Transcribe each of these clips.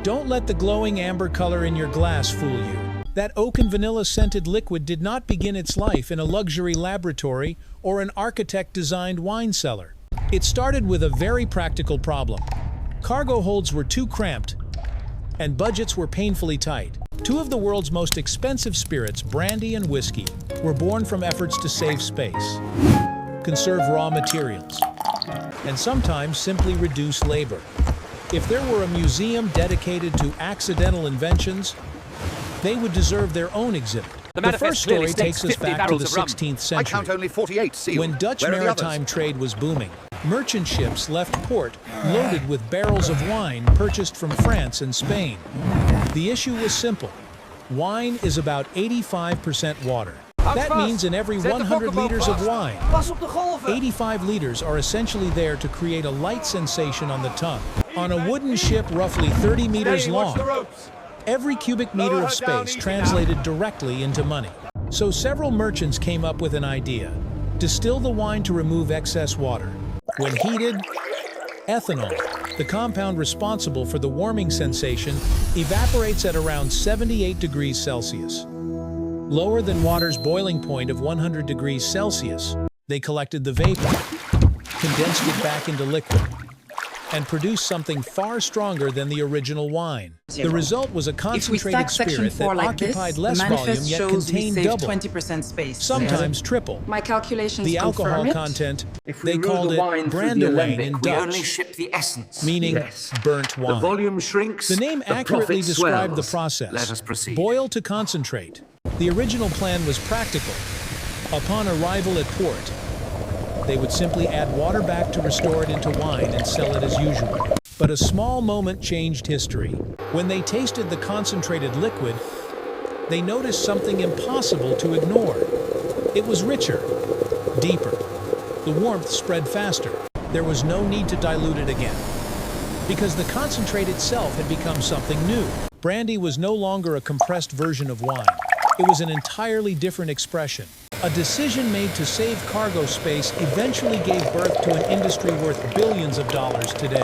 Don't let the glowing amber color in your glass fool you. That oak and vanilla scented liquid did not begin its life in a luxury laboratory or an architect-designed wine cellar. It started with a very practical problem. Cargo holds were too cramped, and budgets were painfully tight. Two of the world's most expensive spirits, brandy and whiskey, were born from efforts to save space, conserve raw materials, and sometimes simply reduce labor. If there were a museum dedicated to accidental inventions, they would deserve their own exhibit. The first story takes us back to the 16th century. I count only 48 sealed. When Dutch maritime trade was booming, merchant ships left port loaded with barrels of wine purchased from France and Spain. The issue was simple. Wine is about 85% water. That means in every 100 liters of wine, 85 liters are essentially there to create a light sensation on the tongue. On a wooden ship roughly 30 meters long, every cubic meter of space translated directly into money. So several merchants came up with an idea. Distill the wine to remove excess water. When heated, ethanol, the compound responsible for the warming sensation, evaporates at around 78 degrees Celsius. Lower than water's boiling point of 100 degrees Celsius, they collected the vapor, condensed it back into liquid, and produced something far stronger than the original wine. The result was a concentrated spirit that occupied less volume yet contained double, 20% space. sometimes triple. My calculations The alcohol content, they called it brandewijn in we only Dutch, ship the essence. meaning burnt The wine. volume shrinks. The name the accurately profit described the swells. process. Let us proceed. Boil to concentrate. The original plan was practical. Upon arrival at port, they would simply add water back to restore it into wine and sell it as usual. But a small moment changed history. When they tasted the concentrated liquid, they noticed something impossible to ignore. It was richer, deeper. The warmth spread faster. There was no need to dilute it again, because the concentrate itself had become something new. Brandy was no longer a compressed version of wine. It was an entirely different expression. A decision made to save cargo space eventually gave birth to an industry worth billions of dollars today.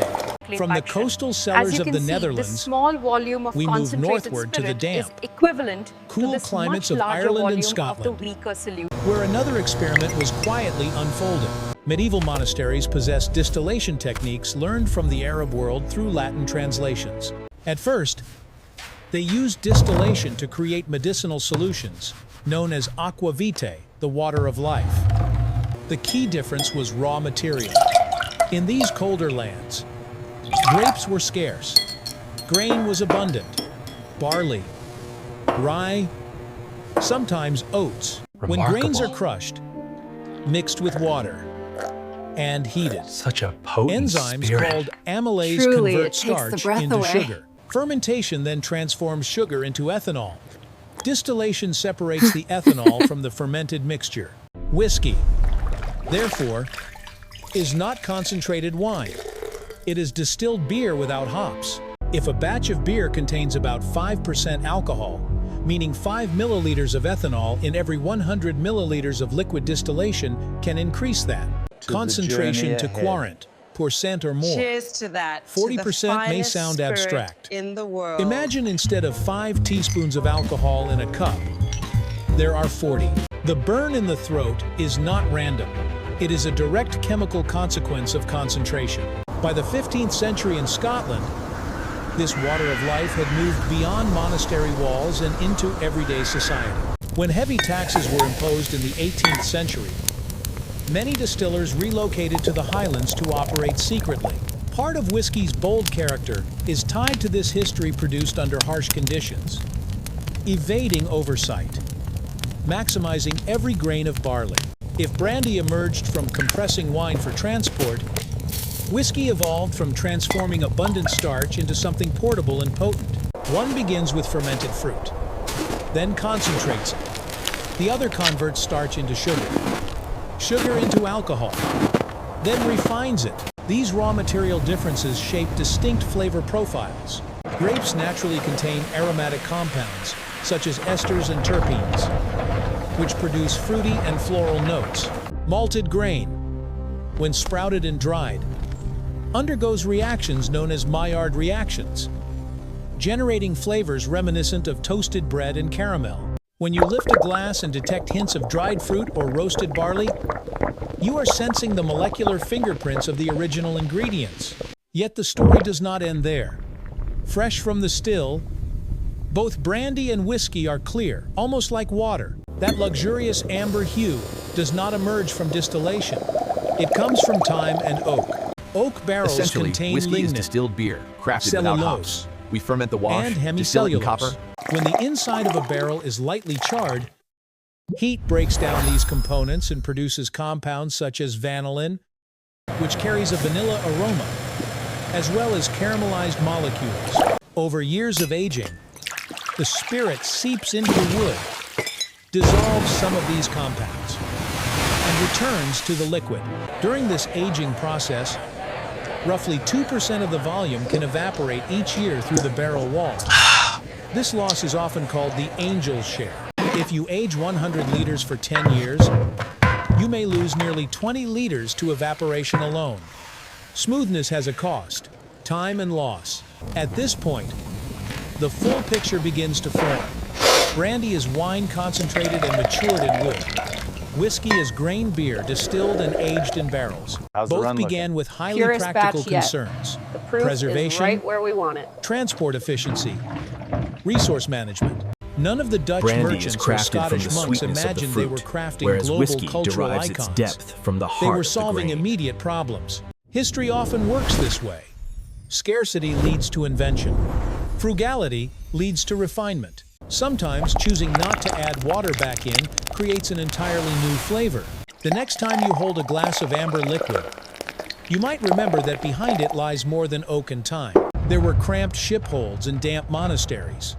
From the coastal cellars of the Netherlands, the small volume of we move concentrated northward to the spirit damp, is equivalent cool to this climates much of larger Ireland and volume Scotland, of the weaker solute. where another experiment was quietly unfolding. Medieval monasteries possessed distillation techniques learned from the Arab world through Latin translations. At first, they used distillation to create medicinal solutions, known as aqua vitae, the water of life. The key difference was raw material. In these colder lands, grapes were scarce, grain was abundant, barley, rye, sometimes oats. When grains are crushed, mixed with water, and heated, Such a potent enzymes spirit. called amylase Truly, convert it takes the starch breath into away. sugar. Fermentation then transforms sugar into ethanol. Distillation separates the ethanol from the fermented mixture. Whiskey, therefore, is not concentrated wine. It is distilled beer without hops. If a batch of beer contains about 5% alcohol, meaning 5 milliliters of ethanol in every 100 milliliters of liquid distillation can increase that. Concentration to quarant, percent or more. Cheers to that. 40% may sound abstract. In the world. Imagine instead of 5 teaspoons of alcohol in a cup, there are 40. The burn in the throat is not random. It is a direct chemical consequence of concentration. By the 15th century in Scotland, this water of life had moved beyond monastery walls and into everyday society. When heavy taxes were imposed in the 18th century, many distillers relocated to the Highlands to operate secretly. Part of whiskey's bold character is tied to this history produced under harsh conditions, evading oversight, maximizing every grain of barley. If brandy emerged from compressing wine for transport, whiskey evolved from transforming abundant starch into something portable and potent. One begins with fermented fruit, then concentrates it. The other converts starch into sugar into alcohol, then refines it. These raw material differences shape distinct flavor profiles. Grapes naturally contain aromatic compounds, such as esters and terpenes, which produce fruity and floral notes. Malted grain, when sprouted and dried, undergoes reactions known as Maillard reactions. generating flavors reminiscent of toasted bread and caramel. When you lift a glass and detect hints of dried fruit or roasted barley, you are sensing the molecular fingerprints of the original ingredients. Yet the story does not end there. Fresh from the still, both brandy and whiskey are clear, almost like water. That luxurious amber hue does not emerge from distillation. It comes from time and oak. Oak barrels Essentially, contain whiskey is lignin, distilled beer, crafted without cellulose, hops. We ferment the wash, and distill it in copper. hemicellulose. When the inside of a barrel is lightly charred, heat breaks down these components and produces compounds such as vanillin, which carries a vanilla aroma, as well as caramelized molecules. Over years of aging, the spirit seeps into the wood, dissolves some of these compounds, and returns to the liquid. During this aging process, roughly 2% of the volume can evaporate each year through the barrel walls. This loss is often called the angel's share. If you age 100 liters for 10 years, you may lose nearly 20 liters to evaporation alone. Smoothness has a cost, time and loss. At this point, the full picture begins to form. Brandy is wine concentrated and matured in wood. Whiskey is grain beer distilled and aged in barrels. Both began with highly Purest practical batch yet. concerns: The proof preservation, is right where we want it. transport efficiency, resource management. None of the Dutch Brandy is merchants or crafted Scottish from the monks sweetness of the imagined they fruit, were crafting whereas global whiskey cultural derives icons. its depth from the They heart were of the solving grain. immediate problems. History often works this way. Scarcity leads to invention. Frugality leads to refinement. Sometimes choosing not to add water back in creates an entirely new flavor. The next time you hold a glass of amber liquid, you might remember that behind it lies more than oak and thyme. There were cramped ship holds and damp monasteries.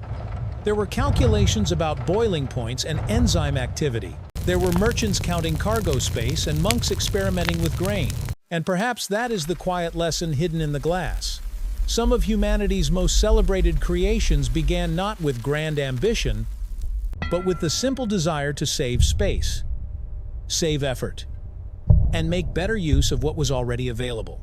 There were calculations about boiling points and enzyme activity. There were merchants counting cargo space and monks experimenting with grain. And perhaps that is the quiet lesson hidden in the glass. Some of humanity's most celebrated creations began not with grand ambition, but with the simple desire to save space, save effort, and make better use of what was already available.